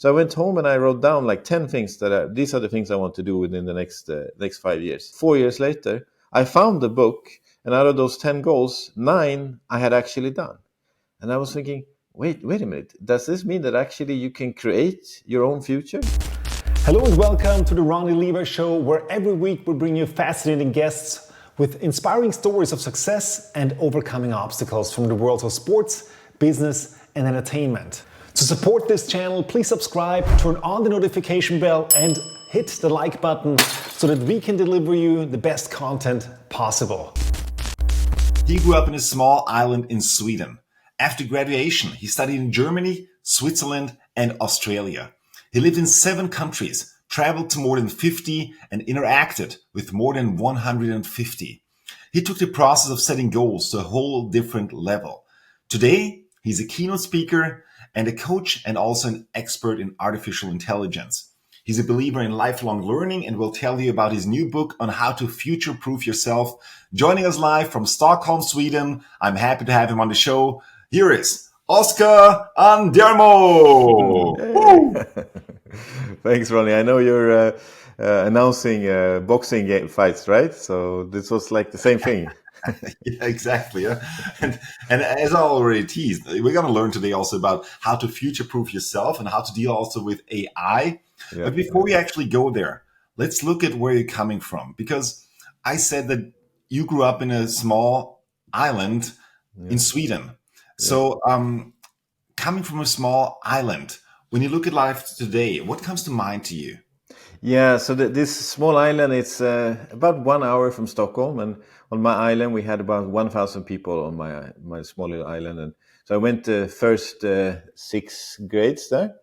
So I went home and I wrote down like 10 things these are the things I want to do within the next 5 years. 4 years later, I found the book, and out of those 10 goals, 9 I had actually done. And I was thinking, wait a minute. Does this mean that actually you can create your own future? Hello and welcome to the Ronny Leber Show, where every week we bring you fascinating guests with inspiring stories of success and overcoming obstacles from the worlds of sports, business, and entertainment. To support this channel, please subscribe, turn on the notification bell, and hit the like button so that we can deliver you the best content possible. He grew up in a small island in Sweden. After graduation, he studied in Germany, Switzerland, and Australia. He lived in 7 countries, traveled to more than 50, and interacted with more than 150. He took the process of setting goals to a whole different level. Today, he's a keynote speaker and a coach, and also an expert in artificial intelligence. He's a believer in lifelong learning and will tell you about his new book on how to future-proof yourself. Joining us live from Stockholm, Sweden, I'm happy to have him on the show. Here is Oskar Andermo. Thanks, Ronny. I know you're announcing boxing fights, right? So this was like the same thing. Yeah, exactly. Yeah. And as I already teased, we're going to learn today also about how to future-proof yourself and how to deal also with AI. Yeah. But before we actually go there, let's look at where you're coming from. Because I said that you grew up in a small island in Sweden. So coming from a small island, when you look at life today, what comes to mind to you? Yeah, so this small island, it's about 1 hour from Stockholm, and on my island we had about 1,000 people on my small little island, and so I went the first 6 grades there,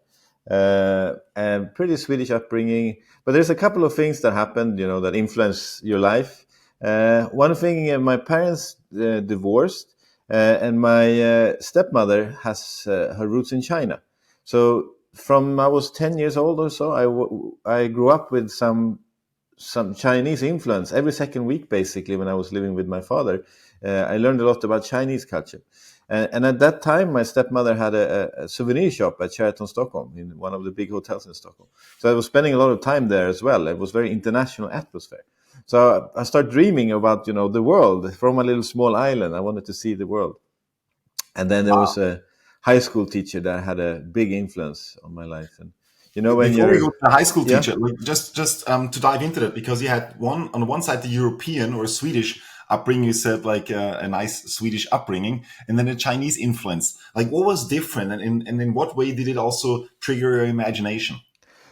and pretty Swedish upbringing. But there's a couple of things that happened, that influence your life. One thing, my parents divorced, and my stepmother has her roots in China, so from I was 10 years old or so, I grew up with some Chinese influence every second week, basically, when I was living with my father. I learned a lot about Chinese culture. And at that time, my stepmother had a souvenir shop at Sheraton Stockholm, in one of the big hotels in Stockholm. So I was spending a lot of time there as well. It was very international atmosphere. So I started dreaming about, the world from a little small island. I wanted to see the world. And then there was a high school teacher that had a big influence on my life. And when before we go to the high school teacher, just to dive into that, because you had on one side the European or Swedish upbringing, you said like a nice Swedish upbringing, and then a Chinese influence. Like, what was different, and in what way did it also trigger your imagination?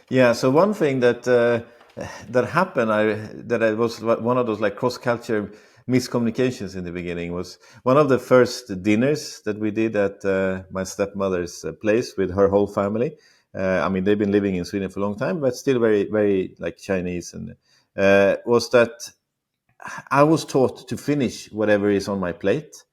Yeah, so one thing that happened, that I was one of those like cross-culture miscommunications in the beginning, was one of the first dinners that we did at my stepmother's place with her whole family. They've been living in Sweden for a long time, but still very, very like Chinese. And was that I was taught to finish whatever is on my plate.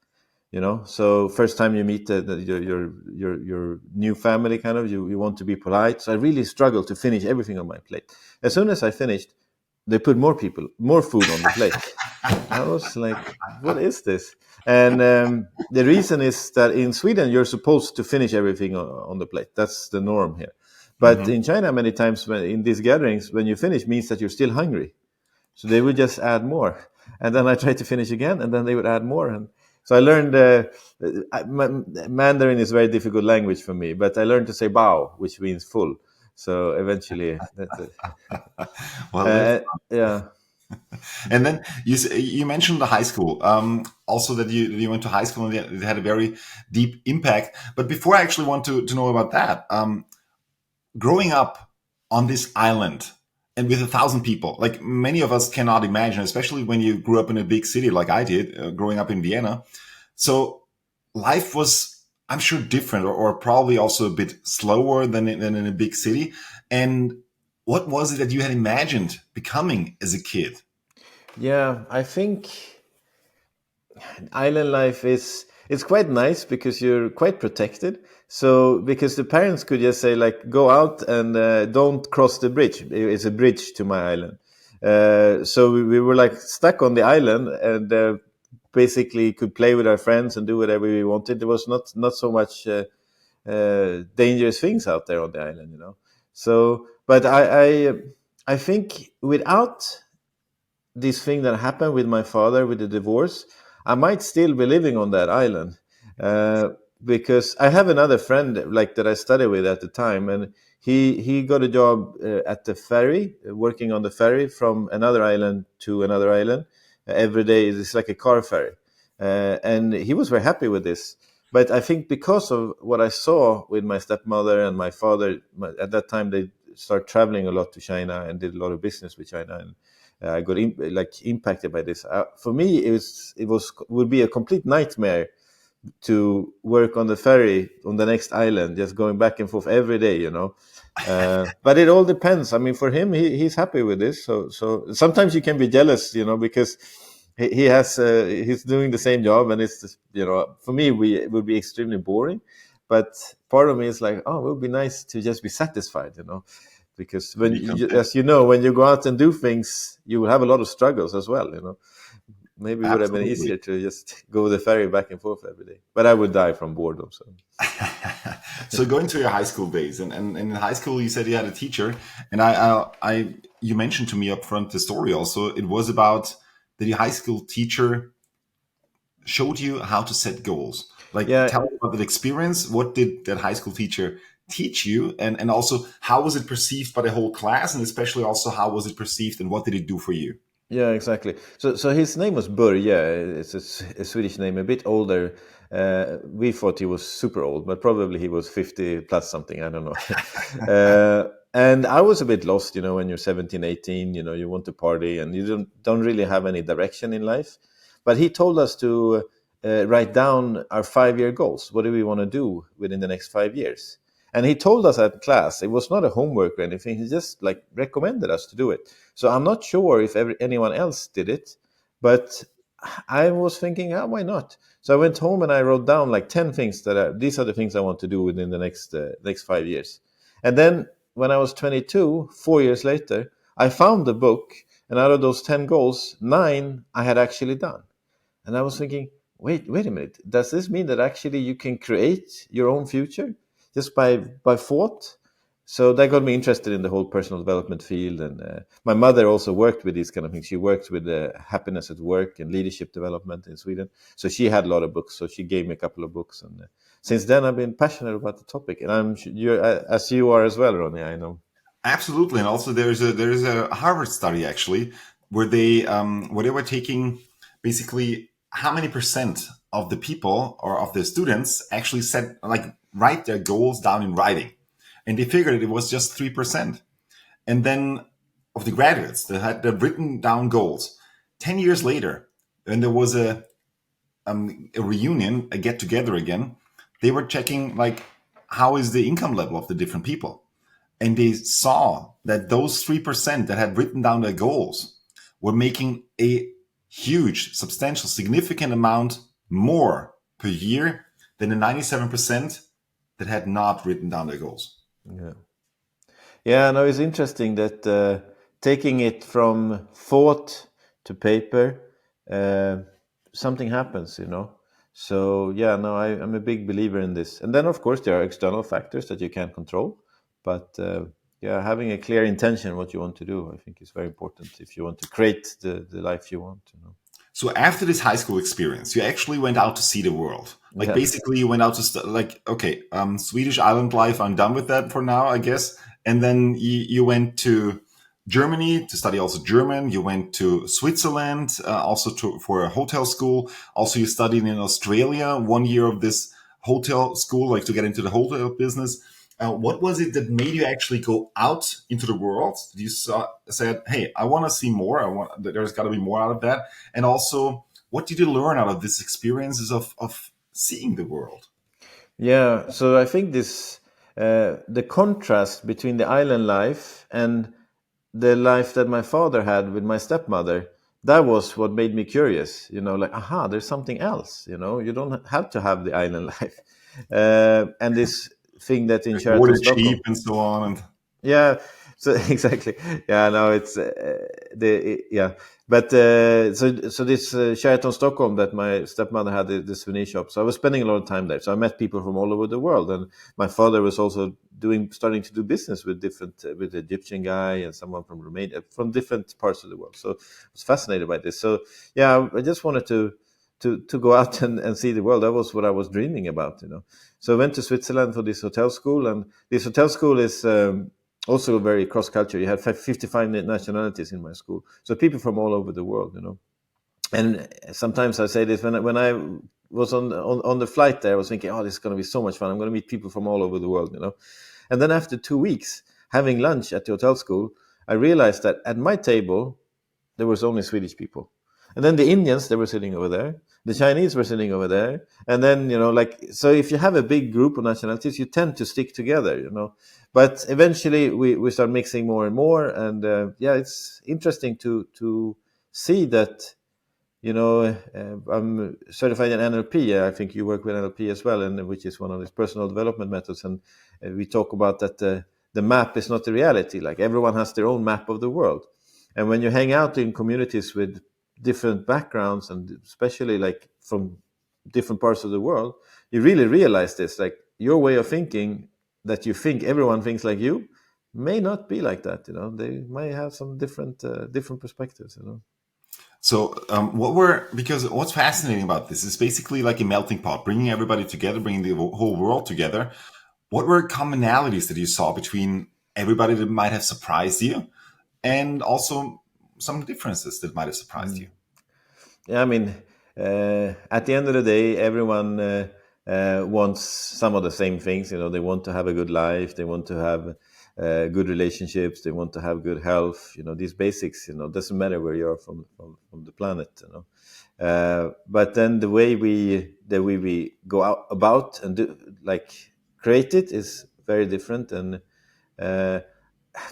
So first time you meet your new family, kind of, you want to be polite. So I really struggled to finish everything on my plate. As soon as I finished, they put more food on the plate. I was like, what is this? And the reason is that in Sweden, you're supposed to finish everything on the plate. That's the norm here. But in China, many times in these gatherings, when you finish means that you're still hungry. So they would just add more. And then I tried to finish again, and then they would add more. And so I learned Mandarin is a very difficult language for me, but I learned to say bao, which means full. So eventually, that's it. Yeah. And then you mentioned the high school, also that you went to high school and it had a very deep impact. But before I actually want to know about that, growing up on this island and with 1,000 people, like many of us cannot imagine, especially when you grew up in a big city like I did, growing up in Vienna. So life was, I'm sure, different or probably also a bit slower than in a big city. And what was it that you had imagined becoming as a kid? Yeah, I think island life it's quite nice because you're quite protected. So because the parents could just say like, go out and don't cross the bridge. It's a bridge to my island. So we were like stuck on the island and basically could play with our friends and do whatever we wanted. There was not so much dangerous things out there on the island, you know. So, but I think without this thing that happened with my father with the divorce, I might still be living on that island, uh, because I have another friend like that I studied with at the time, and he got a job at the ferry, working on the ferry from another island to another island every day. It's like a car ferry, and he was very happy with this. But I think because of what I saw with my stepmother and my father, at that time they started traveling a lot to China and did a lot of business with China, and I got impacted by this. For me, it would be a complete nightmare to work on the ferry on the next island, just going back and forth every day, you know. But it all depends. I mean, for him, he's happy with this. So sometimes you can be jealous, you know, because he's doing the same job, and it's just, you know, for me, it would be extremely boring. But part of me is like, oh, it would be nice to just be satisfied, you know, because when as you know, when you go out and do things, you will have a lot of struggles as well, you know. Maybe it would have been Absolutely. easier to just go the ferry back and forth every day, but I would die from boredom. So So going to your high school days, and in high school you said you had a teacher, and you mentioned to me up front the story also. It was about that your high school teacher showed you how to set goals. Like, yeah, tell me about that experience. What did that high school teacher teach you, and also how was it perceived by the whole class, and especially also how was it perceived, and what did it do for you? yeah, exactly. So his name was Börje. It's a Swedish name, a bit older. We thought he was super old, but probably he was 50 plus something. I don't know. And I was a bit lost, you know, when you're 17, 18, you know, you want to party and you don't really have any direction in life. But he told us to write down our 5-year goals. What do we want to do within the next 5 years? And he told us at class, it was not a homework or anything. He just like recommended us to do it. So I'm not sure if anyone else did it, but I was thinking, oh, why not? So I went home and I wrote down like 10 things these are the things I want to do within the next 5 years. And then when I was 22, 4 years later, I found the book, and out of those 10 goals, 9 I had actually done. And I was thinking, wait a minute. Does this mean that actually you can create your own future just by thought? So that got me interested in the whole personal development field. And my mother also worked with these kind of things. She worked with happiness at work and leadership development in Sweden. So she had a lot of books. So she gave me a couple of books. And since then, I've been passionate about the topic. And you're as you are as well, Ronny. I know. Absolutely, and also there's a Harvard study actually where they were taking basically how many percent of the people or of the students actually set like write their goals down in writing, and they figured it was just 3%, and then of the graduates that had the written down goals. 10 years later, when there was a reunion, a get together again, they were checking like how is the income level of the different people, and they saw that those 3% that had written down their goals were making a huge, substantial, significant amount more per year than the 97% that had not written down their goals. Yeah. Yeah, no, it's interesting that taking it from thought to paper, uh, something happens, you know. So yeah, no, I'm a big believer in this. And then of course there are external factors that you can't control, but yeah, having a clear intention what you want to do, I think is very important if you want to create the life you want, you know. So after this high school experience, you actually went out to see the world. Like Yeah. basically, you went out to like, okay, Swedish island life. I'm done with that for now, I guess. And then you went to Germany to study also German. You went to Switzerland also for a hotel school. Also, you studied in Australia 1 year of this hotel school, like to get into the hotel business. What was it that made you actually go out into the world? You said, "Hey, I want to see more. There's got to be more out of that." And also, what did you learn out of these experiences of seeing the world? Yeah, so I think this the contrast between the island life and the life that my father had with my stepmother, that was what made me curious, you know, like, aha, there's something else, you know, you don't have to have the island life. And this thing that in Like Sheraton water cheap Stockholm. and so on. And Yeah. So exactly, yeah. No, it's yeah. But so this Sheraton Stockholm that my stepmother had the souvenir shop. So I was spending a lot of time there. So I met people from all over the world, and my father was also starting to do business with different with the Egyptian guy and someone from Romania, from different parts of the world. So I was fascinated by this. So yeah, I just wanted to go out and see the world. That was what I was dreaming about, you know. So I went to Switzerland for this hotel school, and this hotel school is also very cross culture. You had 55 nationalities in my school, so people from all over the world, you know. And sometimes I say this when I was on the flight there, I was thinking, oh, this is going to be so much fun. I'm going to meet people from all over the world, you know. And then after 2 weeks having lunch at the hotel school, I realized that at my table there was only Swedish people. And then the Indians, they were sitting over there. The Chinese were sitting over there. And then, you know, like, so if you have a big group of nationalities, you tend to stick together, you know. But eventually we start mixing more and more. And yeah, it's interesting to see that, you know, I'm certified in NLP. I think you work with NLP as well, and which is one of these personal development methods. And we talk about that the map is not the reality. Like everyone has their own map of the world. And when you hang out in communities with different backgrounds, and especially like from different parts of the world, you really realize this. Like your way of thinking, that you think everyone thinks like you, may not be like that. You know, they might have some different perspectives. You know. So, because what's fascinating about this is basically like a melting pot, bringing everybody together, bringing the whole world together. What were commonalities that you saw between everybody that might have surprised you, and also some differences that might have surprised you? Yeah, I mean, at the end of the day, everyone wants some of the same things. You know, they want to have a good life, they want to have good relationships, they want to have good health. You know, these basics. You know, doesn't matter where you are from the planet. You know, but then the way we go out about and do, like, create it is very different. And uh,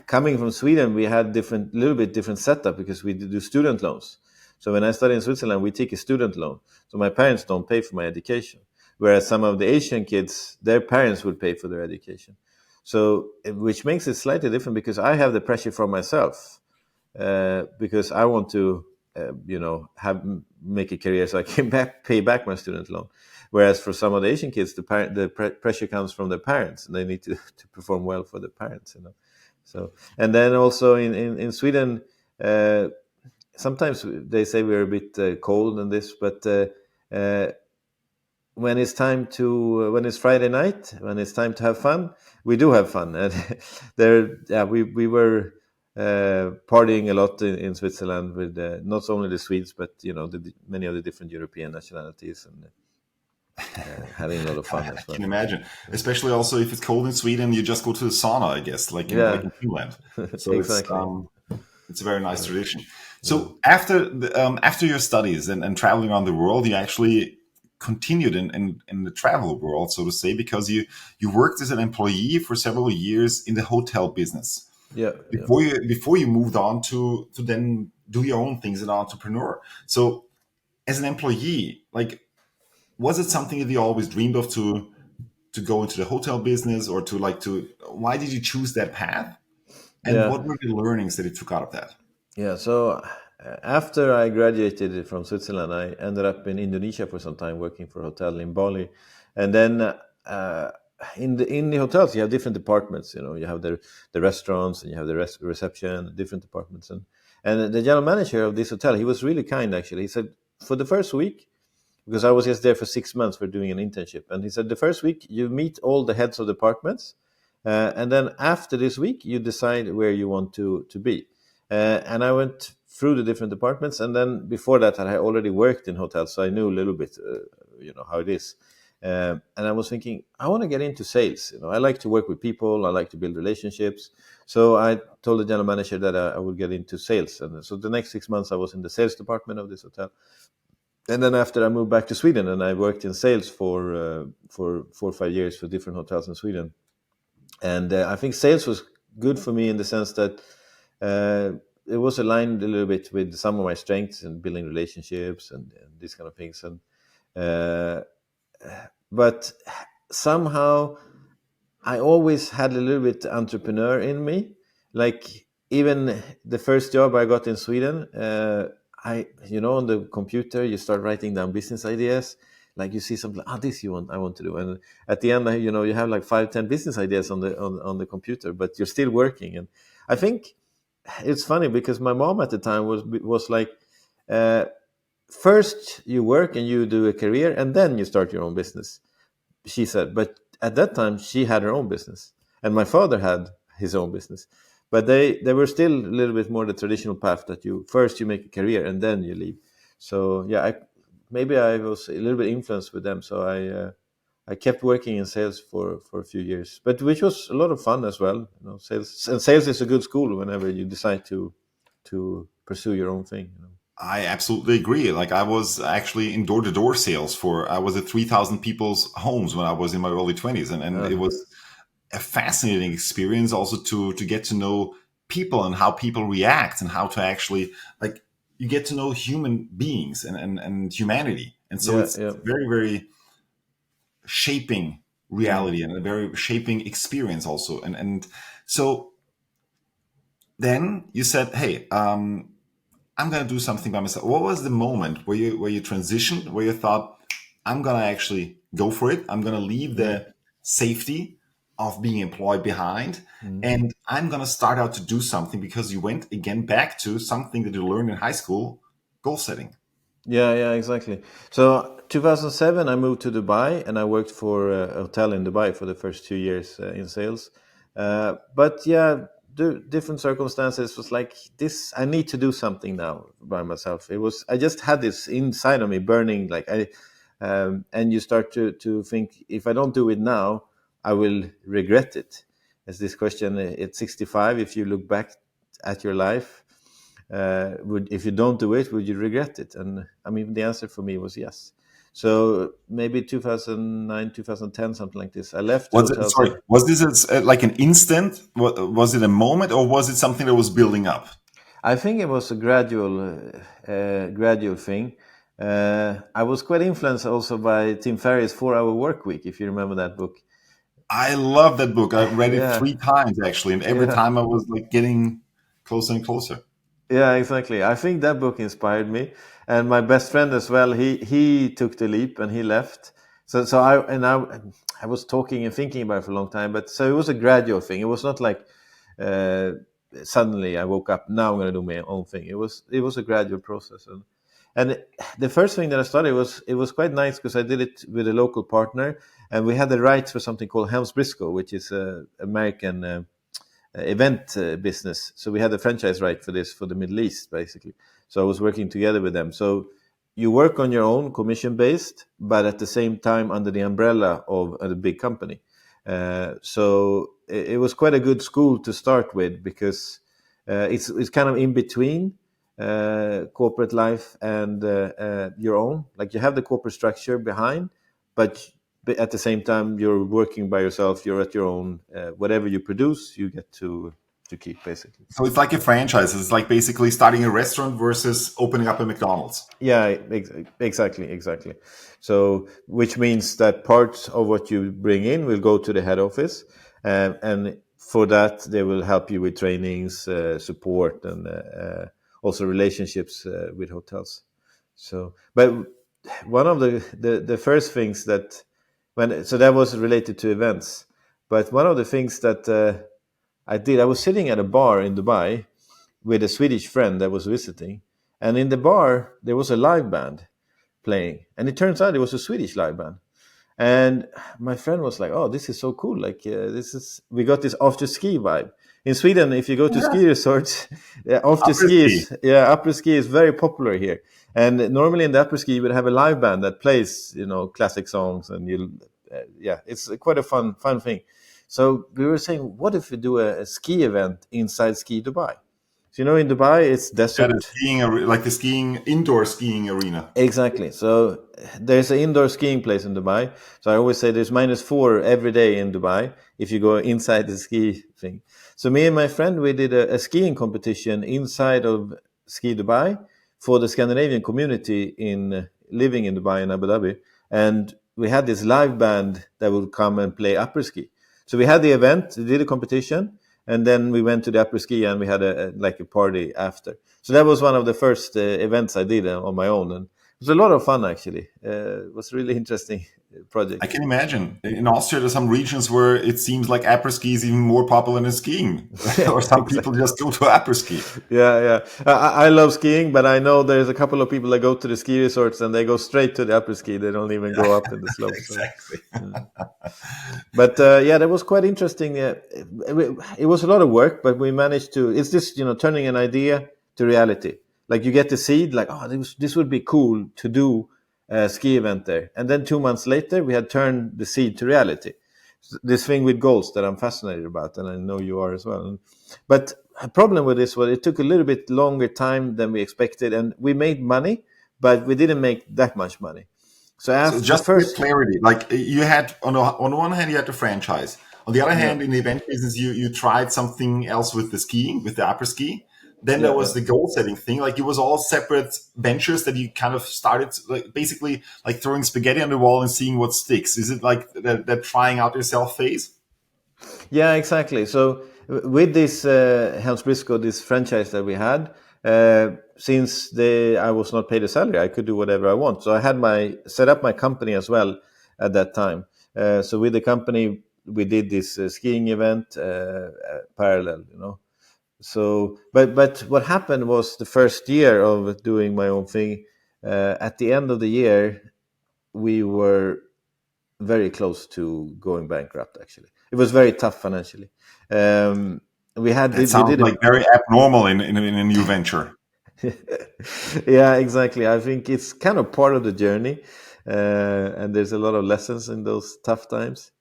coming from Sweden, we had little bit different setup because we do student loans. So when I study in Switzerland, we take a student loan. So my parents don't pay for my education, whereas some of the Asian kids, their parents would pay for their education. So which makes it slightly different because I have the pressure from myself because I want to, you know, make a career so I can pay back my student loan. Whereas for some of the Asian kids, pressure comes from their parents, and they need to perform well for their parents, you know. So, and then also in Sweden, uh, sometimes they say we're a bit cold in this, but uh, when it's time to when it's Friday night, when it's time to have fun, we do have fun. And there, yeah, we were partying a lot in Switzerland with not only the Swedes, but you know many of the different European nationalities, and having a lot of fun I as well. can imagine, especially also if it's cold in Sweden, you just go to the sauna, I guess, like Yeah, in Finland. So exactly. it's a very nice Yeah. tradition. Yeah. So after your studies and traveling around the world, you actually continued in the travel world, so to say, because you worked as an employee for several years in the hotel business Yeah, yeah. before you moved on to then do your own things as an entrepreneur. So as an employee, like, was it something that you always dreamed of to go into the hotel business, or to why did you choose that path, and Yeah. what were the learnings that you took out of that? Yeah, so after I graduated from Switzerland, I ended up in Indonesia for some time working for a hotel in Bali, and then in the hotels you have different departments. You know, you have the restaurants and you have the reception, different departments, and the general manager of this hotel, he was really kind actually. He said for the first week, because I was just there for 6 months for doing an internship. And he said, the first week you meet all the heads of departments, and then after this week you decide where you want to be. And I went through the different departments, and then before that I had already worked in hotels, so I knew a little bit, you know, how it is. And I was thinking, I want to get into sales. You know, I like to work with people. I like to build relationships. So I told the general manager that I would get into sales. And so the next 6 months I was in the sales department of this hotel. And then after I moved back to Sweden, and I worked in sales for 4 or 5 years for different hotels in Sweden. And I think sales was good for me in the sense that it was aligned a little bit with some of my strengths and building relationships and these kind of things. And uh, but somehow I always had a little bit entrepreneur in me, like even the first job I got in Sweden, I on the computer you start writing down business ideas. Like you see something, this I want to do, and at the end, you have like 5, 10 business ideas on the computer, but you're still working. And I think it's funny because my mom at the time was like, uh, first you work and you do a career, and then you start your own business, she said. But at that time she had her own business and my father had his own business, but they were still a little bit more the traditional path that you first you make a career and then you leave. So yeah, maybe I was a little bit influenced with them, so I kept working in sales for a few years, but which was a lot of fun as well. Sales is a good school whenever you decide to pursue your own thing. I absolutely agree. Like I was actually in door-to-door sales I was at 3,000 people's homes when I was in my early 20s. And it was a fascinating experience also to get to know people and how people react and how to actually, like, you get to know human beings and humanity. And so Yeah, it's yeah. very, very shaping reality and a very shaping experience also. And so then you said, hey, I'm going to do something by myself. What was the moment where you transitioned, where you thought, I'm going to actually go for it. I'm going to leave the safety of being employed behind, and I'm going to start out to do something, because you went again back to something that you learned in high school, goal setting. Yeah, exactly. So 2007, I moved to Dubai and I worked for a hotel in Dubai for the first 2 years in sales. But yeah, different circumstances was like this. I need to do something now by myself. I just had this inside of me burning, like and you start to think, if I don't do it now, I will regret it. As this question at 65, if you look back at your life, if you don't do it, would you regret it? And I mean, the answer for me was yes. So maybe 2009, 2010, something like this. I left the Was it, hotel. sorry, was this like an instant? Was it a moment, or was it something that was building up? I think it was a gradual thing. I was quite influenced also by Tim Ferriss' 4 Hour Work Week, if you remember that book. I love that book. I read it Yeah, 3 times actually, and every yeah. time I was like getting closer and closer. Yeah, exactly. I think that book inspired me, and my best friend as well. He took the leap and he left. I was talking and thinking about it for a long time. But so it was a gradual thing. It was not like uh, suddenly I woke up. Now I'm going to do my own thing. It was a gradual process, and the first thing that I started it was quite nice because I did it with a local partner, and we had the rights for something called Helms Briscoe, which is a American. Event business. So we had the franchise right for this for the Middle East, basically. So I was working together with them. So you work on your own, commission based, but at the same time under the umbrella of a big company. So it was quite a good school to start with because it's kind of in between corporate life and your own. Like you have the corporate structure behind, but at the same time you're working by yourself. You're at your own. Whatever you produce, you get to keep basically. So it's like a franchise. It's like basically starting a restaurant versus opening up a McDonald's. Yeah, exactly. So, which means that part of what you bring in will go to the head office, and for that they will help you with trainings, support, and also relationships with hotels. So, but one of the first things that that was related to events, but one of the things that I was sitting at a bar in Dubai with a Swedish friend that was visiting, and in the bar there was a live band playing, and it turns out it was a Swedish live band. And my friend was like, "Oh, this is so cool! Like, we got this after ski vibe." In Sweden, if you go to ski resorts, Après ski. upper ski is very popular here. And normally in the upper ski, you would have a live band that plays, classic songs, and it's quite a fun thing. So we were saying, what if we do a ski event inside Ski Dubai? So, in Dubai, it's Yeah, the desert. skiing, like the skiing, indoor skiing arena. Exactly. So there's an indoor skiing place in Dubai. So I always say there's -4 every day in Dubai if you go inside the ski thing. So me and my friend, we did a skiing competition inside of Ski Dubai for the Scandinavian community in living in Dubai and Abu Dhabi. And we had this live band that would come and play upper ski. So we had the event, we did a competition, and then we went to the Après ski and we had a party after. So that was one of the first events I did on my own, and it was a lot of fun actually. It was a really interesting project. I can imagine. In Austria, there's some regions where it seems like après ski is even more popular than skiing, or some people just go to après ski. Yeah. I love skiing, but I know there's a couple of people that go to the ski resorts and they go straight to the après ski. They don't even go up in the slopes. Exactly. But that was quite interesting. It was a lot of work, but we managed to. It's this, turning an idea to reality. Like you get the seed, like, oh, this would be cool to do a ski event there, and then 2 months later, we had turned the seed to reality. This thing with goals that I'm fascinated about, and I know you are as well. But a problem with this was it took a little bit longer time than we expected, and we made money, but we didn't make that much money. So after just to get clarity, like you had on the one hand you had the franchise, on the other hand in the event business you tried something else with the skiing, with the après ski. Then there was the goal setting thing. Like it was all separate ventures that you kind of started, like basically like throwing spaghetti on the wall and seeing what sticks. Is it like that trying out yourself phase? Yeah, exactly. So with this Helms Briscoe, this franchise that we had, since I was not paid a salary, I could do whatever I want. So I had set up my company as well at that time. So with the company, we did this skiing event parallel, So, but what happened was the first year of doing my own thing. At the end of the year, we were very close to going bankrupt. Actually, it was very tough financially. That sounds like very abnormal in a new venture. Yeah, exactly. I think it's kind of part of the journey, and there's a lot of lessons in those tough times.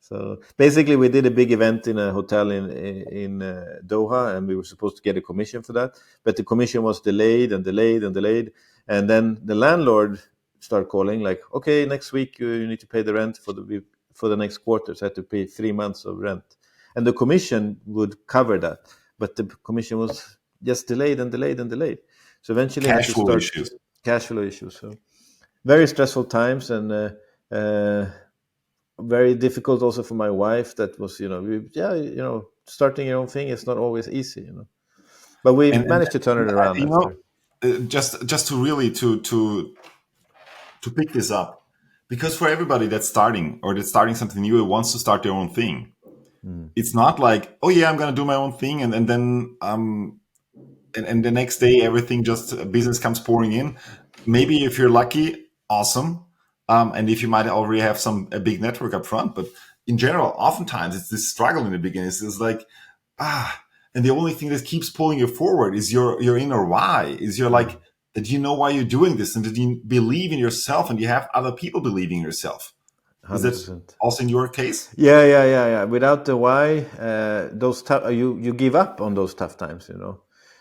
So basically, we did a big event in a hotel in Doha, and we were supposed to get a commission for that. But the commission was delayed and delayed and delayed. And then the landlord started calling, like, "Okay, next week you need to pay the rent for the next quarter." So I had to pay 3 months of rent, and the commission would cover that, but the commission was just delayed and delayed and delayed. So eventually, I had to start cash flow issues. So very stressful times, and very difficult also for my wife. That was, starting your own thing is not always easy, but we managed to turn it around after. Just to really to pick this up, because for everybody that's starting something new, wants to start their own thing. It's not like, oh yeah, I'm going to do my own thing, and then and the next day everything just business comes pouring in. Maybe if you're lucky, awesome. And if you might already have a big network up front, but in general, oftentimes it's this struggle in the beginning. It's like, and the only thing that keeps pulling you forward is your inner why, is your like, that you know why you're doing this, and that you believe in yourself and you have other people believing in yourself. 100%. Is that also in your case? Yeah. Without the why, those you give up on those tough times,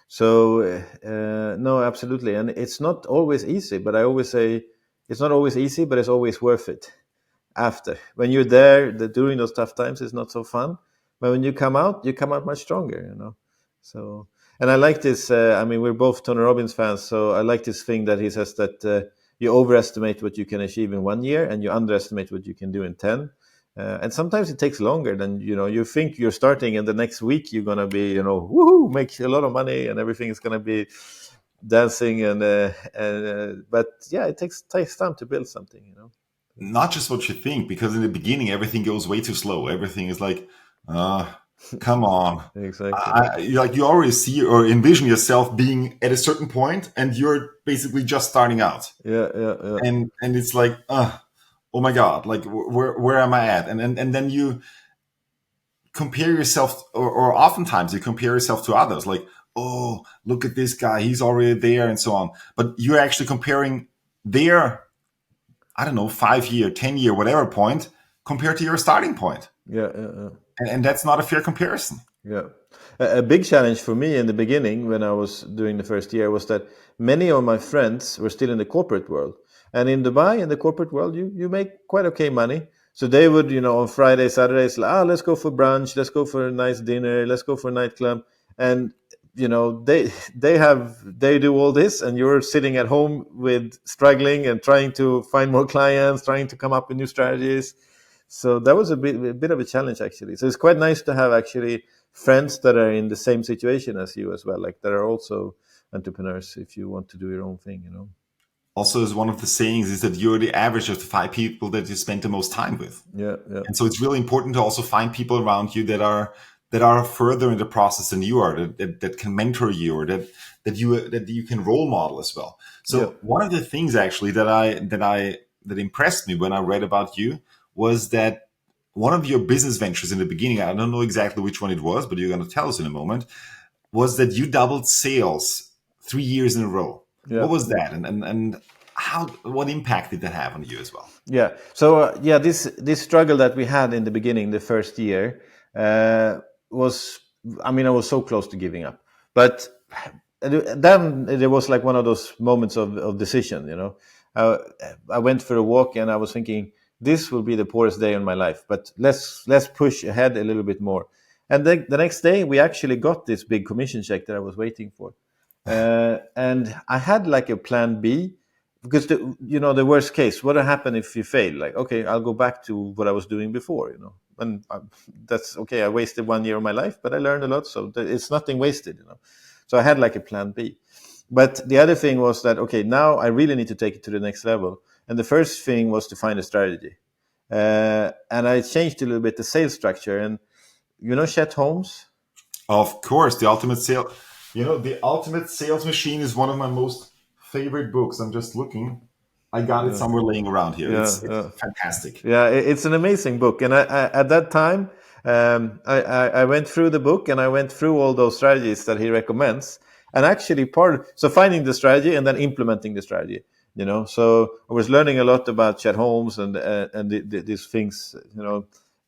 So no, absolutely, and it's not always easy. But I always say it's not always easy, but it's always worth it. After, when you're there, during those tough times, it's not so fun. But when you come out much stronger, So, and I like this. We're both Tony Robbins fans, so I like this thing that he says that you overestimate what you can achieve in 1 year, and you underestimate what you can do in 10. And sometimes it takes longer than you think you're starting, and the next week you're gonna be, woohoo, make a lot of money, and everything is gonna be dancing, but yeah, it takes time to build something, Not just what you think, because in the beginning everything goes way too slow. Everything is like, come on. Exactly. You already see or envision yourself being at a certain point, and you're basically just starting out. Yeah. And it's like, oh my God, like where am I at? And then you compare yourself, or oftentimes you compare yourself to others, like, oh, look at this guy, he's already there, and so on. But you're actually comparing their, I don't know, 5-year, 10-year, whatever point compared to your starting point. Yeah. And that's not a fair comparison. Yeah. A big challenge for me in the beginning, when I was doing the first year, was that many of my friends were still in the corporate world. And in Dubai, in the corporate world, you make quite okay money. So they would, on Fridays, Saturdays, let's go for brunch, let's go for a nice dinner, let's go for a nightclub. And, they do all this, and you're sitting at home struggling and trying to find more clients, trying to come up with new strategies. So that was a bit of a challenge, actually. So it's quite nice to have actually friends that are in the same situation as you as well, like that are also entrepreneurs if you want to do your own thing, you know. Also, as one of the sayings is that you're the average of the 5 people that you spend the most time with. Yeah, yeah. And so it's really important to also find people around you that are further in the process than you are, that can mentor you, or that you can role model as well. So Yeah. one of the things actually that impressed me when I read about you was that one of your business ventures in the beginning, I don't know exactly which one it was, but you're going to tell us in a moment, was that you doubled sales 3 years in a row. Yeah. What was that, and what impact did that have on you as well? Yeah. So this struggle that we had in the beginning, the first year, was, I mean, I was so close to giving up, but then there was like one of those moments of decision. You know, I went for a walk and I was thinking, this will be the poorest day in my life, but let's push ahead a little bit more. And then the next day, we actually got this big commission check that I was waiting for, and I had like a plan B. Because the worst case, what will happen if you fail? Like, okay, I'll go back to what I was doing before, you know, and that's okay. I wasted 1 year of my life, but I learned a lot, so it's nothing wasted, you know. So I had like a plan B. But the other thing was that, okay, now I really need to take it to the next level. And the first thing was to find a strategy, and I changed a little bit the sales structure. And you know, Chet Holmes. Of course, the ultimate sale. The ultimate sales machine is one of my most favorite books. I'm just looking. I got it somewhere laying around here. Yeah, It's yeah. fantastic. Yeah, it's an amazing book, and I at that time, I went through the book and I went through all those strategies that he recommends, and actually so finding the strategy and then implementing the strategy. You know, so I was learning a lot about Chet Holmes and these things. You know,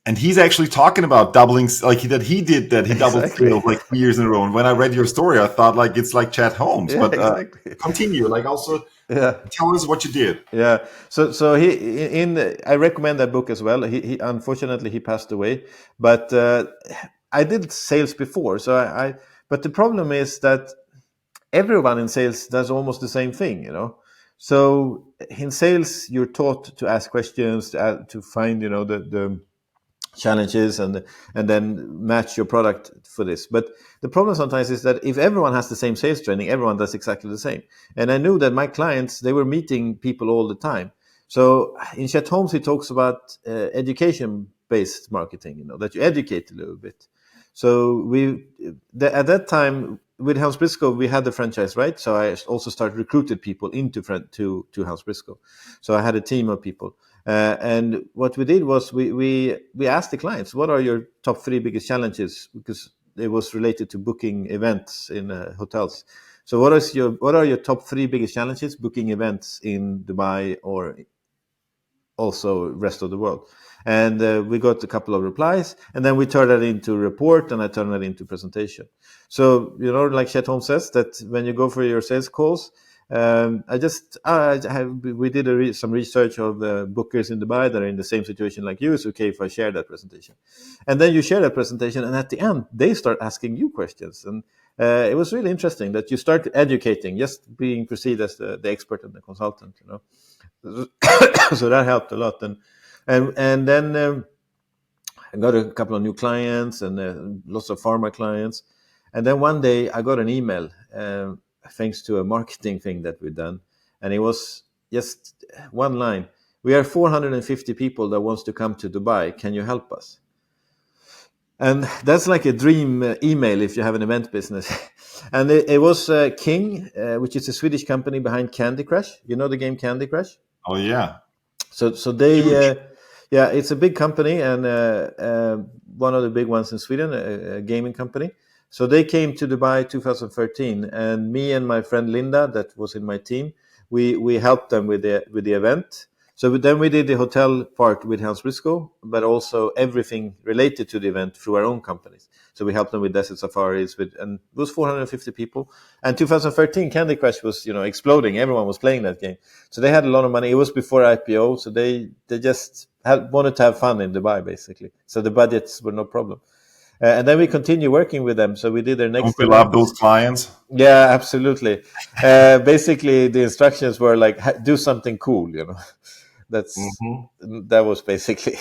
And he's actually talking about doubling, like that he doubled Exactly. sales like 3 years in a row. And when I read your story, I thought like it's like Chad Holmes. Yeah, But exactly. continue, like also Yeah. tell us what you did. Yeah, so I recommend that book as well. He unfortunately he passed away, but I did sales before, so but the problem is that everyone in sales does almost the same thing, you know. So in sales, you're taught to ask questions, to find, you know, the challenges, and then match your product for this. But the problem sometimes is that if everyone has the same sales training, everyone does exactly the same. And I knew that my clients, they were meeting people all the time. So in Chet Holmes, he talks about education based marketing, you know, that you educate a little bit. So at that time with Hans Briscoe, we had the franchise, right? So I also started recruited people to Hans Briscoe. So I had a team of people. And what we did was we asked the clients, what are your top 3 biggest challenges? Because it was related to booking events in hotels. So what are your top 3 biggest challenges booking events in Dubai or also rest of the world? And we got a couple of replies, and then we turned that into a report, and I turned that into presentation. So, you know, like Chet Holmes says, that when you go for your sales calls, we did some research of bookers in Dubai that are in the same situation like you. It's okay if I share that presentation, and then you share that presentation, and at the end they start asking you questions, and it was really interesting that you start educating, just being perceived as the expert and the consultant, you know. So that helped a lot, and then I got a couple of new clients and lots of pharma clients, and then one day I got an email. Thanks to a marketing thing that we've done. And it was just one line. We are 450 people that wants to come to Dubai. Can you help us? And that's like a dream email if you have an event business. And it was King, which is a Swedish company behind Candy Crush. You know the game Candy Crush? Oh yeah. So they, Huge. yeah, it's a big company, and one of the big ones in Sweden, a gaming company. So they came to Dubai 2013, and me and my friend Linda, that was in my team, we helped them with the event. So then we did the hotel part with Hans Briscoe, but also everything related to the event through our own companies. So we helped them with desert safaris, and it was 450 people. And 2013, Candy Crush was, you know, exploding. Everyone was playing that game. So they had a lot of money. It was before IPO, so they just wanted to have fun in Dubai, basically. So the budgets were no problem. And then we continue working with them. So we did their next Don't we event. love those clients? Yeah, absolutely. Basically, the instructions were like, do something cool, you know. That was basically.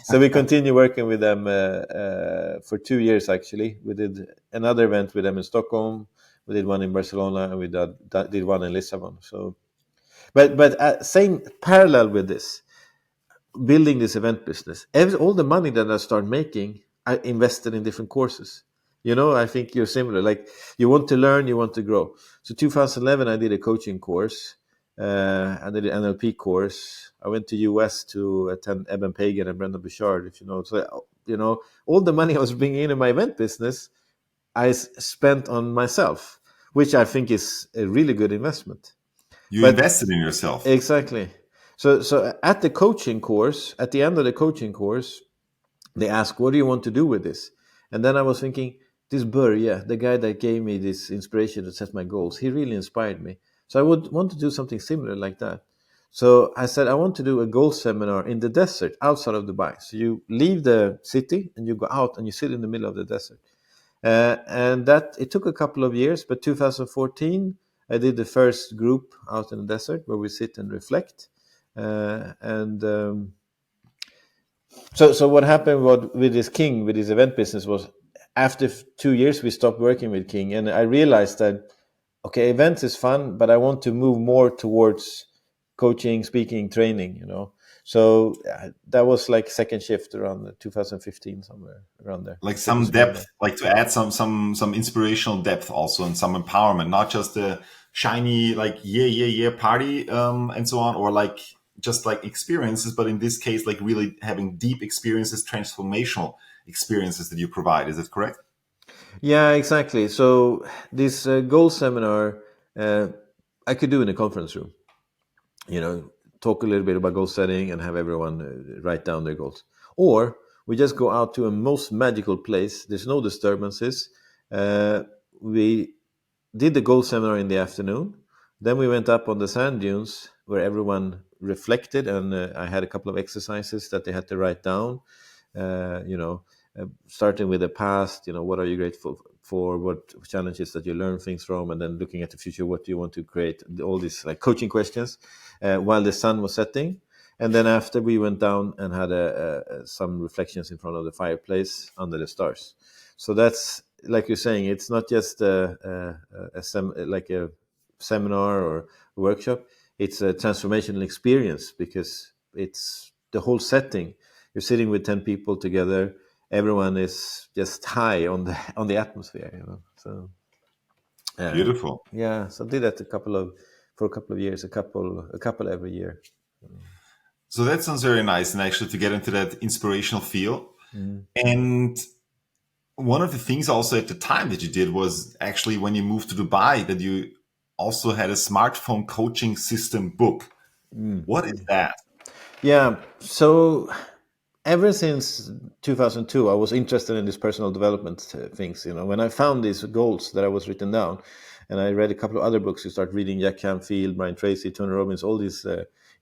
So we continue working with them for 2 years. Actually, we did another event with them in Stockholm. We did one in Barcelona, and we did one in Lisbon. So, but same parallel with this, building this event business, all the money that I start making, I invested in different courses. I think you're similar. Like, you want to learn, you want to grow. So 2011, I did a coaching course. I did an NLP course. I went to US to attend Eben Pagan and Brendan Bouchard, if you know. So, all the money I was bringing in my event business, I spent on myself, which I think is a really good investment. You But invested in yourself. exactly. So at the coaching course, at the end of the coaching course, they ask, "What do you want to do with this?" And then I was thinking, this Börje, the guy that gave me this inspiration to set my goals, he really inspired me. So I would want to do something similar like that. So I said, I want to do a goal seminar in the desert outside of Dubai. So you leave the city and you go out and you sit in the middle of the desert. And that it took a couple of years, but 2014, I did the first group out in the desert where we sit and reflect. And So what happened with this King, with his event business, was after 2 years we stopped working with King, and I realized that okay, events is fun, but I want to move more towards coaching, speaking, training. So that was like second shift around 2015, somewhere around there. Like Took a some small break. depth, like to add some inspirational depth also, and some empowerment, not just a shiny like yeah party and so on, or like just like experiences, but in this case like really having deep experiences, transformational experiences that you provide. Is it correct? Yeah, exactly. So this goal seminar, I could do in a conference room. Talk a little bit about goal setting and have everyone write down their goals. Or we just go out to a most magical place. There's no disturbances. We did the goal seminar in the afternoon. Then we went up on the sand dunes where everyone reflected, and I had a couple of exercises that they had to write down. Uh, you know, Starting with the past. What are you grateful for? What challenges that you learn things from, and then looking at the future, what do you want to create? All these like coaching questions while the sun was setting. And then after we went down and had some reflections in front of the fireplace under the stars. So that's like you're saying, it's not just like a seminar or a workshop. It's a transformational experience because it's the whole setting. You're sitting with 10 people together. Everyone is just high on the atmosphere. So Beautiful. yeah, so I did that for a couple of years, a couple every year. So that sounds very nice, and actually to get into that inspirational feel. Mm. And one of the things also at the time that you did was actually when you moved to Dubai, that you also had a smartphone coaching system book. What is that? Yeah, so ever since 2002, I was interested in this personal development things. When I found these goals that I was written down, and I read a couple of other books. You start reading Jack Canfield, Brian Tracy, Tony Robbins, all these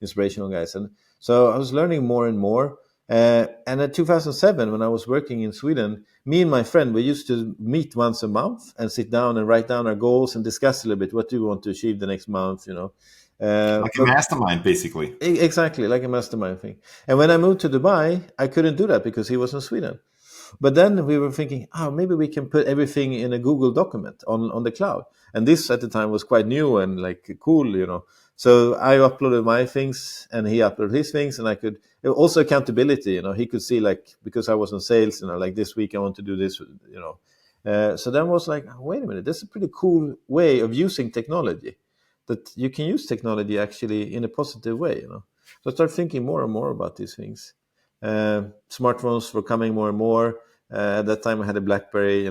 inspirational guys, and so I was learning more and more. And in 2007, when I was working in Sweden, me and my friend, we used to meet once a month and sit down and write down our goals and discuss a little bit what do we want to achieve the next month. Like a But mastermind, basically. exactly, like a mastermind thing. And when I moved to Dubai, I couldn't do that because he was in Sweden. But then we were thinking, maybe we can put everything in a Google document on the cloud. And this at the time was quite new and like cool. So I uploaded my things and he uploaded his things, and I could also accountability. He could see, like, because I was in sales, like this week I want to do this. So then was like, wait a minute, that's a pretty cool way of using technology. That you can use technology actually in a positive way. So I started thinking more and more about these things. Smartphones were coming more and more. At that time, I had a BlackBerry,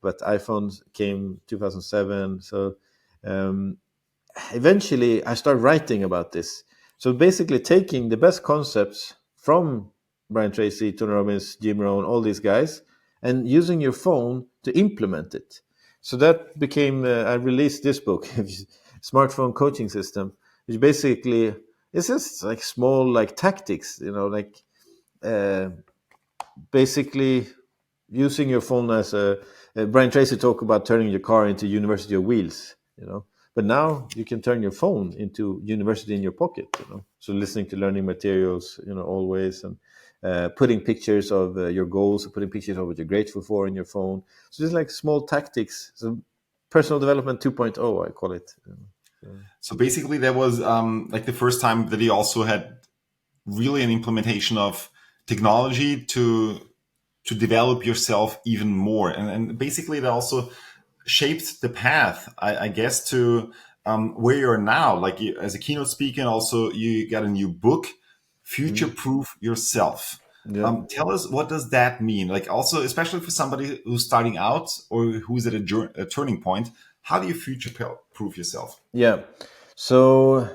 but iPhones came 2007. So um, eventually, I started writing about this. So basically, taking the best concepts from Brian Tracy, Tony Robbins, Jim Rohn, all these guys, and using your phone to implement it. So that became. I released this book, Smartphone Coaching System, which basically it's just like small like tactics, like uh, basically using your phone as a Brian Tracy talked about turning your car into university of wheels. But now you can turn your phone into university in your pocket. So listening to learning materials, always, and putting pictures of your goals, putting pictures of what you're grateful for in your phone. So just like small tactics. So personal development 2.0, I call it. So basically, that was like the first time that he also had really an implementation of technology to develop yourself even more, and basically, it also shaped the path, I guess, to where you're now. Like as a keynote speaker, and also you got a new book, Future Proof Yourself. Yeah. Tell us, what does that mean? Like also, especially for somebody who's starting out or who's at a turning point, how do you future proof yourself? Yeah. So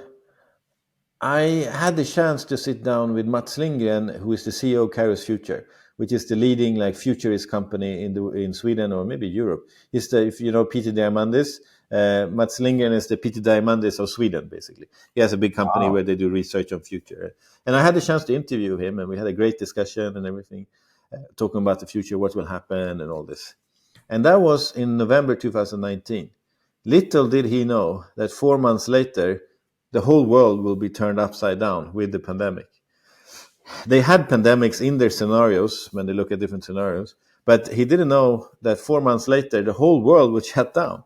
I had the chance to sit down with Mats Lindgren, who is the CEO of Kairos Future, which is the leading like futurist company in Sweden or maybe Europe. He's the, if you know Peter Diamandis, Mats Lindgren is the Peter Diamandis of Sweden, basically. He has a big company Wow. where they do research on future. And I had the chance to interview him, and we had a great discussion and everything, talking about the future, what will happen, and all this. And that was in November 2019. Little did he know that 4 months later, the whole world will be turned upside down with the pandemic. They had pandemics in their scenarios when they look at different scenarios, but he didn't know that 4 months later, the whole world would shut down.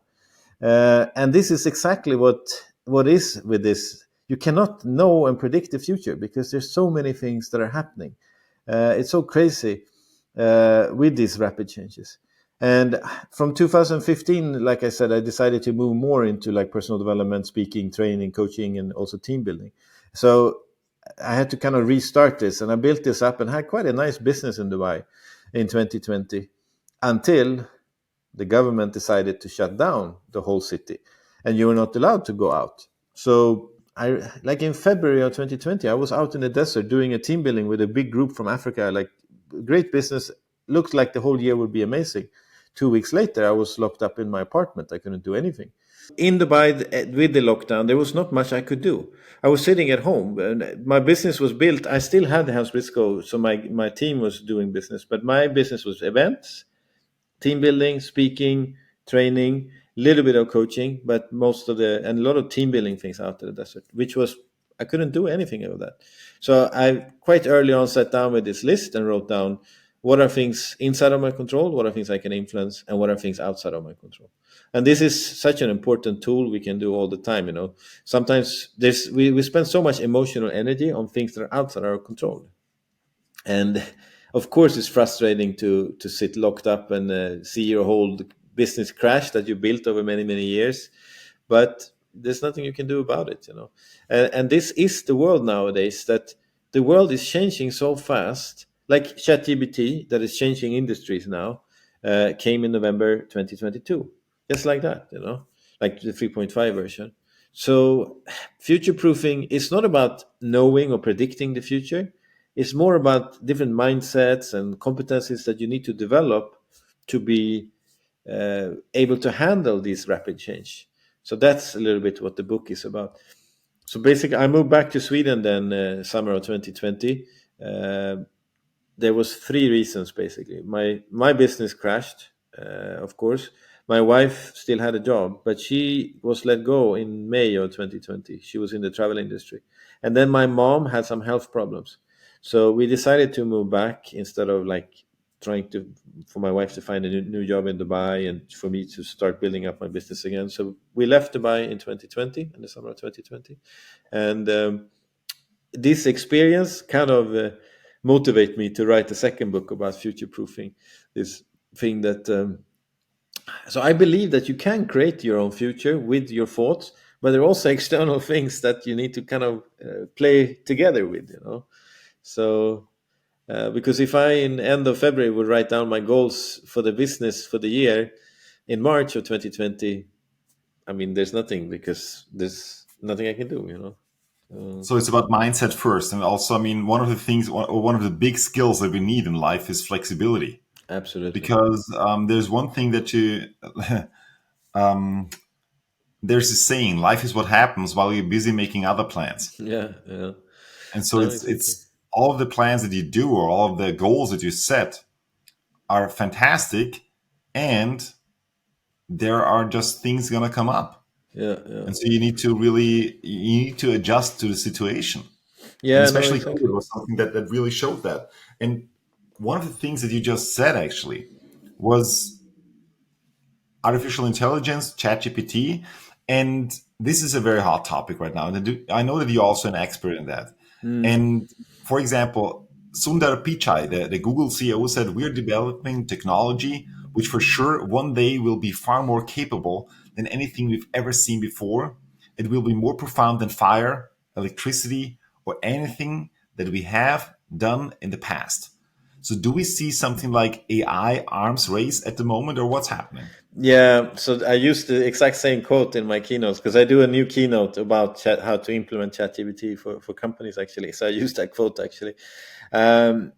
And this is exactly what is with this. You cannot know and predict the future because there's so many things that are happening. It's so crazy with these rapid changes. And from 2015, like I said, I decided to move more into like personal development, speaking, training, coaching, and also team building. So I had to kind of restart this, and I built this up and had quite a nice business in Dubai in 2020 until the government decided to shut down the whole city, and you were not allowed to go out. So I, like in February of 2020, I was out in the desert doing a team building with a big group from Africa, like great business. Looked like the whole year would be amazing. 2 weeks later, I was locked up in my apartment. I couldn't do anything. In Dubai, with the lockdown, there was not much I could do. I was sitting at home, and my business was built. I still had the House Briscoe, so my team was doing business, but my business was events, team building, speaking, training, little bit of coaching, but most of the and a lot of team building things out in the desert, which was I couldn't do anything of that. So I quite early on sat down with this list and wrote down what are things inside of my control, what are things I can influence, and what are things outside of my control. And this is such an important tool we can do all the time. Sometimes we spend so much emotional energy on things that are outside our control, and of course it's frustrating to sit locked up and see your whole business crash that you built over many years, but there's nothing you can do about it. And this is the world nowadays, that the world is changing so fast, like ChatGPT that is changing industries now, came in November 2022, just like that, like the 3.5 version. So future proofing is not about knowing or predicting the future. It's more about different mindsets and competencies that you need to develop to be able to handle this rapid change. So that's a little bit what the book is about. So basically, I moved back to Sweden then, summer of 2020. There was three reasons basically. My business crashed, of course. My wife still had a job, but she was let go in May of 2020. She was in the travel industry, and then my mom had some health problems. So we decided to move back instead of like trying to for my wife to find a new job in Dubai and for me to start building up my business again. So we left Dubai in 2020, in the summer of 2020, and this experience kind of motivate me to write a second book about future proofing, this thing that so I believe that you can create your own future with your thoughts, but there are also external things that you need to kind of play together with. So because if I in end of February would write down my goals for the business for the year in March of 2020, I mean there's nothing, because there's nothing I can do. So it's about mindset first, and also, I mean, one of the things, or one of the big skills that we need in life is flexibility. Absolutely. Because there's one thing that you, um, there's a saying, life is what happens while you're busy making other plans. Yeah, yeah. And so No, exactly. it's all of the plans that you do or all of the goals that you set are fantastic, and there are just things gonna come up. Yeah, yeah. And so you need to adjust to the situation. And Yeah, no, especially COVID exactly. was something that really showed that. And one of the things that you just said actually was artificial intelligence, ChatGPT, and this is a very hot topic right now. And I know that you're also an expert in that. Mm. And for example, Sundar Pichai, the Google CEO, said we're developing technology which for sure one day will be far more capable than anything we've ever seen before. It will be more profound than fire, electricity, or anything that we have done in the past. So, do we see something like AI arms race at the moment, or what's happening? Yeah, so I use the exact same quote in my keynotes because I do a new keynote about how to implement ChatGPT for companies actually. So I use that quote actually. Um,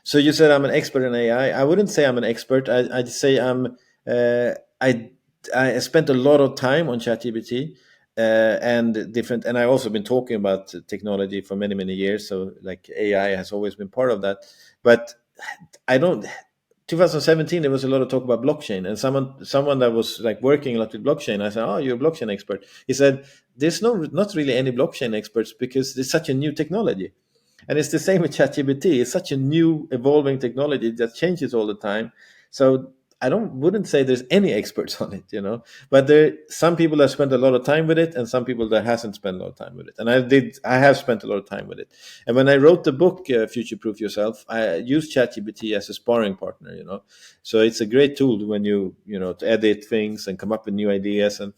so you said I'm an expert in AI. I wouldn't say I'm an expert. I'd say uh, I I spent a lot of time on ChatGPT and different, and I've also been talking about technology for many years. So like AI has always been part of that, but I don't. 2017 there was a lot of talk about blockchain, and someone that was like working a lot with blockchain, I said, oh, you're a blockchain expert. He said, there's not really any blockchain experts because it's such a new technology. And it's the same with ChatGPT. It's such a new evolving technology that changes all the time. So I don't wouldn't say there's any experts on it, but there some people that spent a lot of time with it and some people that hasn't spent a lot of time with it. And I have spent a lot of time with it. And when I wrote the book Future Proof Yourself, I used ChatGPT as a sparring partner. So it's a great tool when to edit things and come up with new ideas. And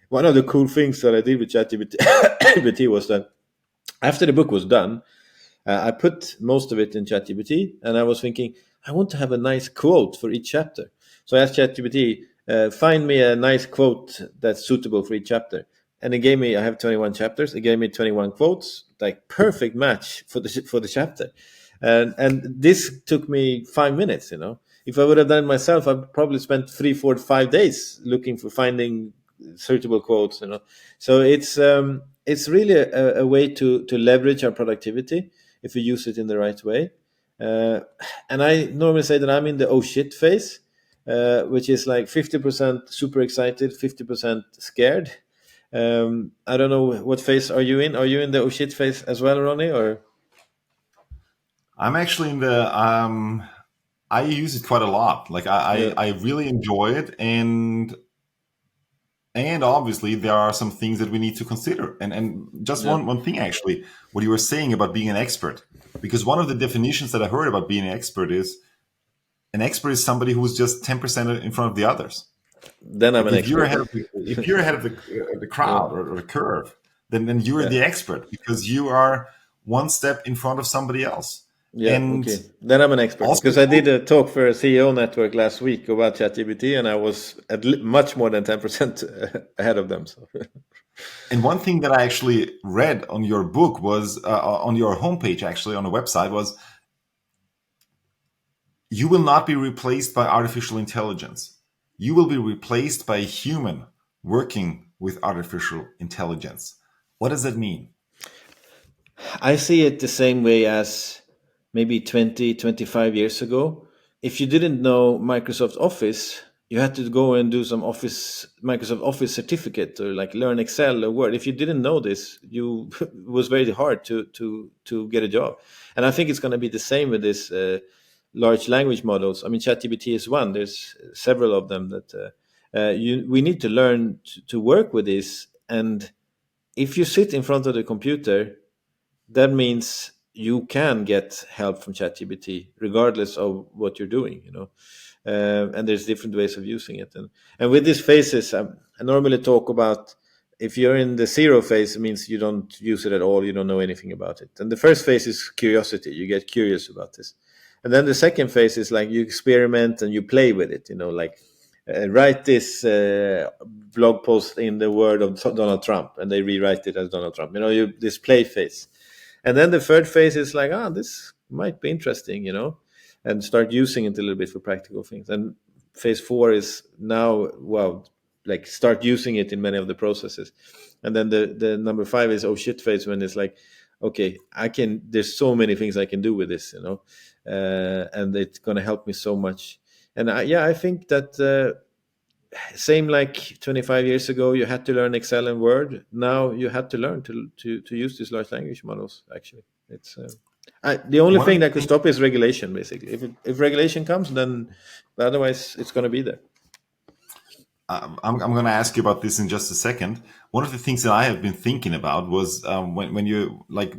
one of the cool things that I did with ChatGPT was that after the book was done, I put most of it in ChatGPT, and I was thinking, I want to have a nice quote for each chapter. So I asked ChatGPT, find me a nice quote that's suitable for each chapter. And it gave me, I have 21 chapters, it gave me 21 quotes, like perfect match for the chapter. And this took me 5 minutes. If I would have done it myself, I'd probably spent 3, 4, 5 days looking for finding suitable quotes. So it's really a way to leverage our productivity if we use it in the right way. Uh, and I normally say that I'm in the oh shit phase, which is like 50% super excited, 50% scared. I don't know what phase are you in? Are you in the oh shit phase as well, Ronnie? Or I'm actually in the I use it quite a lot. Like yeah, I really enjoy it, and obviously there are some things that we need to consider. And just yeah, one thing actually, what you were saying about being an expert, because one of the definitions that I heard about being an expert is somebody who's just 10% in front of the others. then I'm Like an if you're expert. ahead of if you're ahead of the Yeah, crowd or the curve, then you're yeah. the expert because you are one step in front of somebody else. Yeah, And okay. Then I'm an expert also, because I did a talk for a CEO network last week about ChatGPT, and I was much more than 10% ahead of them. So and one thing that I actually read on your book was on your homepage, actually on the website, was you will not be replaced by artificial intelligence. You will be replaced by a human working with artificial intelligence. What does that mean? I see it the same way as maybe 20, 25 years ago. If you didn't know Microsoft Office, you had to go and do some Microsoft Office certificate or like learn Excel or Word. If you didn't know this, you it was very hard to get a job. And I think it's going to be the same with this large language models. I mean, ChatGPT is one. There's several of them that we need to learn to work with this. And if you sit in front of the computer, that means you can get help from ChatGPT regardless of what you're doing. And there's different ways of using it. And with these phases, I normally talk about if you're in the zero phase, it means you don't use it at all, you don't know anything about it. And the first phase is curiosity, you get curious about this. And then the second phase is like you experiment and you play with it, like write this blog post in the word of Donald Trump, and they rewrite it as Donald Trump. This play phase. And then the third phase is like, this might be interesting, and start using it a little bit for practical things. And phase four is now, well, like start using it in many of the processes. And then the number five is oh shit phase, when it's like, okay, there's so many things I can do with this, and it's going to help me so much. And I think that same like 25 years ago, you had to learn Excel and Word. Now you had to learn to use these large language models. Actually, it's the only One of thing the that could things stop is regulation. Basically, if regulation comes, then but otherwise it's going to be there. I'm going to ask you about this in just a second. One of the things that I have been thinking about was when you like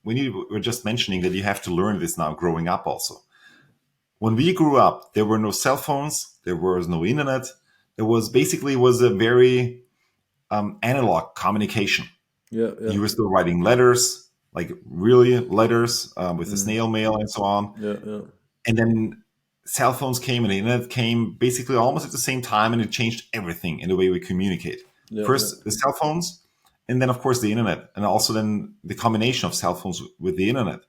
when you were just mentioning that you have to learn this now growing up also. When we grew up, there were no cell phones, there was no internet. There was basically was a very analog communication. Yeah, yeah, You were still writing letters, like really letters with the mm, snail mail and so on. yeah, yeah, And then cell phones came and the internet came basically almost at the same time, and it changed everything in the way we communicate. yeah, yeah, First, the cell phones, and then, of course, the internet, and also then the combination of cell phones with the internet.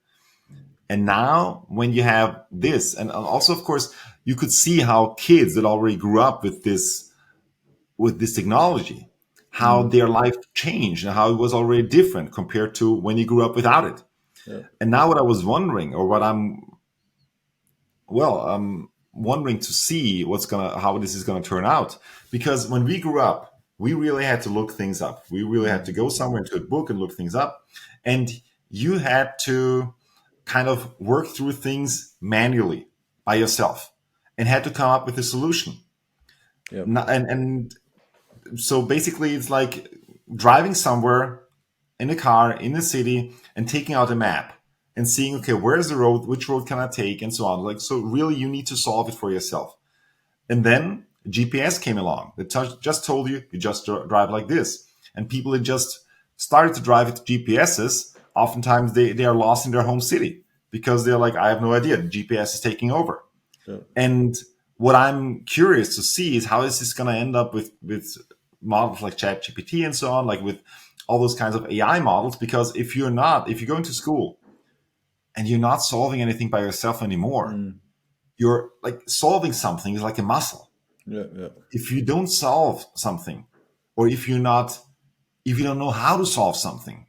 And now, when you have this, and also, of course, you could see how kids that already grew up with this technology, how mm, their life changed and how it was already different compared to when you grew up without it. yeah, And now, what I was wondering, or what I'm wondering to see how this is gonna turn out, because when we grew up, we really had to look things up. We really had to mm, go somewhere into a book and look things up, and you had to kind of work through things manually by yourself and had to come up with a solution. yeah, And so basically, it's like driving somewhere in a car in the city and taking out a map and seeing, okay, where's the road, which road can I take, and so on. Like, so really, you need to solve it for yourself. And then GPS came along that just told you just drive like this. And people that just started to drive with GPSs, oftentimes they are lost in their home city because they're like, I have no idea. The GPS is taking over. yeah, And what I'm curious to see is how is this going to end up with models like ChatGPT and so on, like with all those kinds of AI models. Because if you're going to school and you're not solving anything by yourself anymore, mm, you're like solving something is like a muscle. yeah, yeah, If you don't solve something, or if you don't know how to solve something,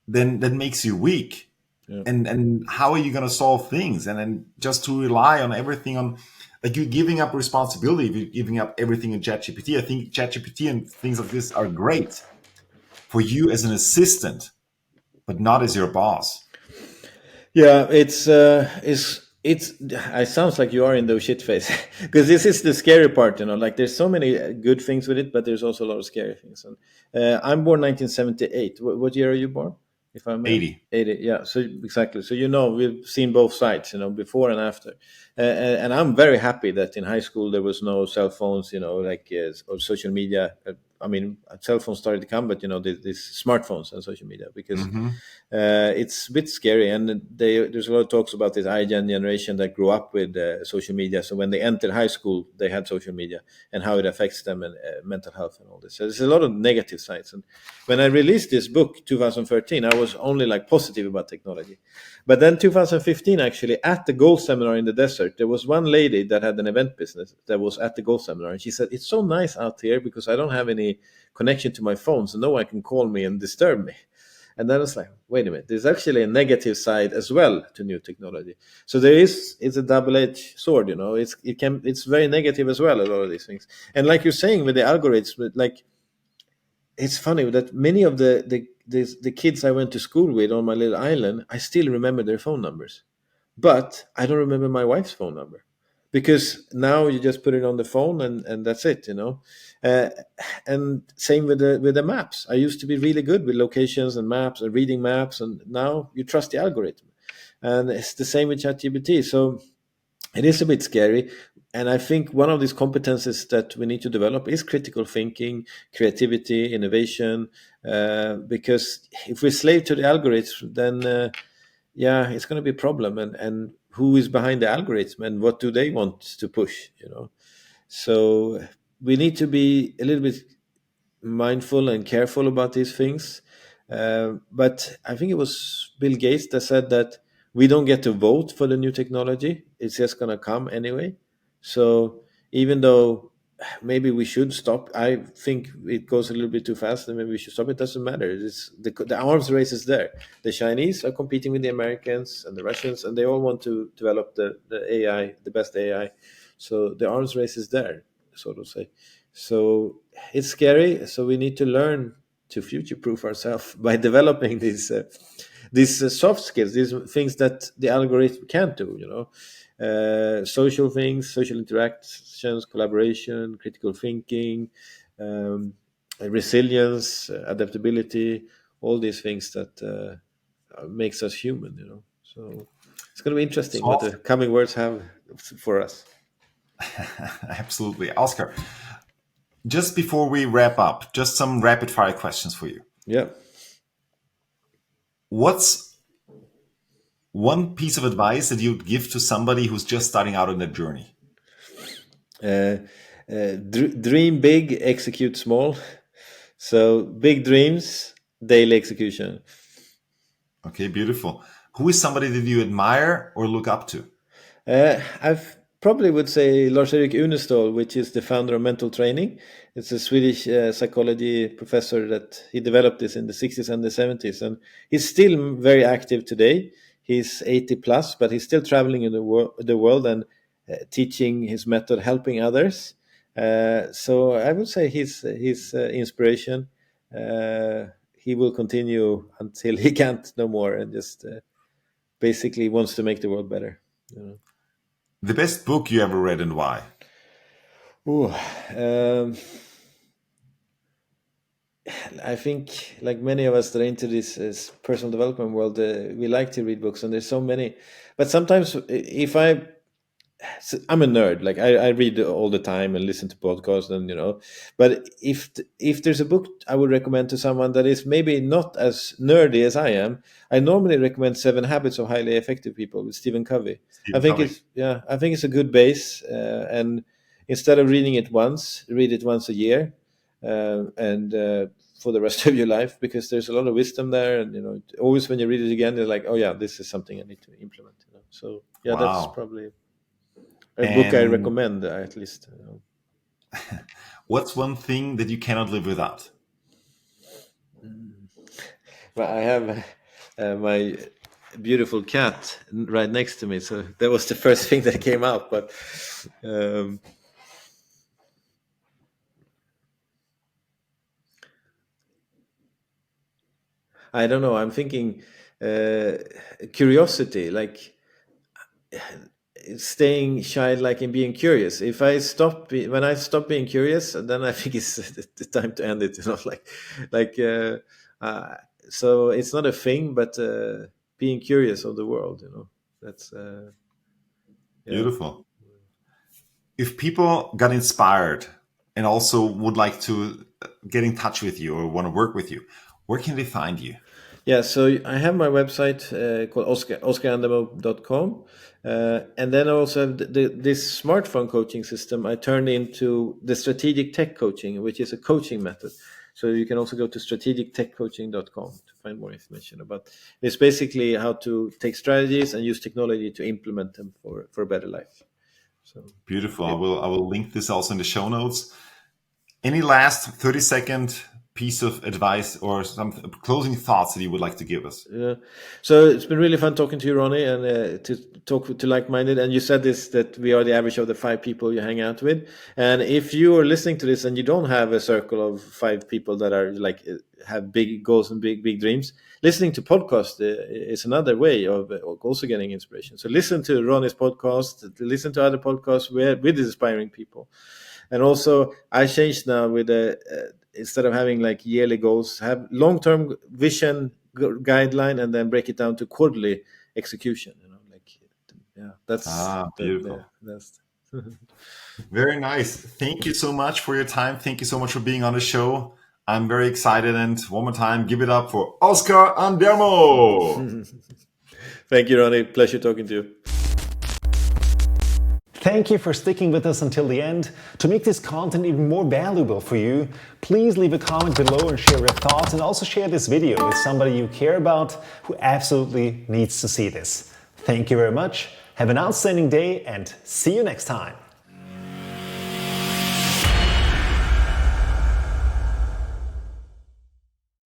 then that makes you weak. yeah. And how are you going to solve things? And then just to rely on everything on, like, you're giving up responsibility, if you're giving up everything in ChatGPT. I think ChatGPT and things like this are great for you as an assistant, but not as your boss. Yeah, it's it sounds like you are in those shit phase because this is the scary part, like there's so many good things with it, but there's also a lot of scary things. And I'm born 1978. What year are you born, if I may ask? 80. 80. Yeah, so exactly. So we've seen both sides, before and after. And I'm very happy that in high school there was no cell phones, like or social media. I mean, cell phones started to come, but these smartphones and social media, because Hmm. it's a bit scary. And there's a lot of talks about this iGen generation that grew up with social media. So when they entered high school, they had social media and how it affects them and mental health and all this. So there's a lot of negative sides. And when I released this book 2013, I was only like positive about technology. But then 2015, actually, at the Gold Seminar in the desert, there was one lady that had an event business that was at the Gold Seminar, and she said, "It's so nice out here because I don't have any connection to my phone, so no one can call me and disturb me." And then I was like, wait a minute, there's actually a negative side as well to new technology. So it's a double-edged sword, it's very negative as well, a lot of these things. And like you're saying with the algorithms, like it's funny that many of the kids I went to school with on my little island, I still remember their phone numbers, but I don't remember my wife's phone number, because now you just put it on the phone and that's it. Uh, and same with the maps. I used to be really good with locations and maps and reading maps, and now you trust the algorithm. And it's the same with ChatGPT. So it is a bit scary. And I think one of these competences that we need to develop is critical thinking, creativity, innovation. Because if we're slave to the algorithm, then yeah, it's going to be a problem. And who is behind the algorithm and what do they want to push? So we need to be a little bit mindful and careful about these things. But I think it was Bill Gates that said that we don't get to vote for the new technology. It's just going to come anyway. So even though maybe we should stop, I think it goes a little bit too fast and maybe we should stop. It doesn't matter. It's the arms race is there. The Chinese are competing with the Americans and the Russians, and they all want to develop the AI, the best AI. So the arms race is there. sort of say. So it's scary. So we need to learn to future-proof ourselves by developing these soft skills, these things that the algorithm can't do. Social things, social interactions, collaboration, critical thinking, resilience, adaptability, all these things that makes us human. So it's going to be interesting what the coming words have for us. Absolutely. Oskar, just before we wrap up, just some rapid fire questions for you. Yeah. What's one piece of advice that you'd give to somebody who's just starting out on their journey? Dream big, execute small. So big dreams, daily execution. Okay, beautiful. Who is somebody that you admire or look up to? I probably would say Lars-Erik Unestål, which is the founder of Mental Training. It's a Swedish psychology professor that he developed this in the 60s and the 70s. And he's still very active today. He's 80 plus, but he's still traveling in the world and teaching his method, helping others. So I would say his inspiration. He will continue until he can't no more and just basically wants to make the world better. The best book you ever read and why? I think, like many of us that are into this personal development world, we like to read books, and there's so many. But sometimes, I'm a nerd. Like I read all the time and listen to podcasts, and But if there's a book I would recommend to someone that is maybe not as nerdy as I am, I normally recommend 7 Habits of Highly Effective People with Stephen Covey. I think it's a good base, and instead of reading it once, read it once a year, and for the rest of your life, because there's a lot of wisdom there, and always when you read it again, you're like, oh yeah, this is something I need to implement. So yeah, Wow. that's probably a book I recommend, at least. What's one thing that you cannot live without? Well, I have my beautiful cat right next to me, so that was the first thing that came out. But I don't know. I'm thinking curiosity, like staying childlike and being curious. If I when I stop being curious, then I think it's the time to end it. So it's not a thing, but being curious of the world. That's yeah. Beautiful. If people got inspired and also would like to get in touch with you or want to work with you, where can they find you? Yeah, so I have my website called OskarAndermo.com. And then I also have this smartphone coaching system I turned into the strategic tech coaching, which is a coaching method. So you can also go to strategictechcoaching.com to find more information about it. It's basically how to take strategies and use technology to implement them for a better life. So beautiful. Yeah. I will link this also in the show notes. Any last 30-second piece of advice or some closing thoughts that you would like to give us? Yeah. So it's been really fun talking to you, Ronny, and to talk to like-minded. And you said this, that we are the average of the 5 people you hang out with. And if you are listening to this and you don't have a circle of 5 people that are like have big goals and big dreams, listening to podcasts is another way of also getting inspiration. So listen to Ronny's podcast, listen to other podcasts with inspiring people. And also, I changed now with instead of having like yearly goals, have long-term vision guideline, and then break it down to quarterly execution. That's beautiful. Very nice. Thank you so much for your time. Thank you so much for being on the show. I'm very excited, and one more time, give it up for Oskar Andermo. Thank you, Ronny. Pleasure talking to you. Thank you for sticking with us until the end. To make this content even more valuable for you, please leave a comment below and share your thoughts, and also share this video with somebody you care about who absolutely needs to see this. Thank you very much. Have an outstanding day and see you next time.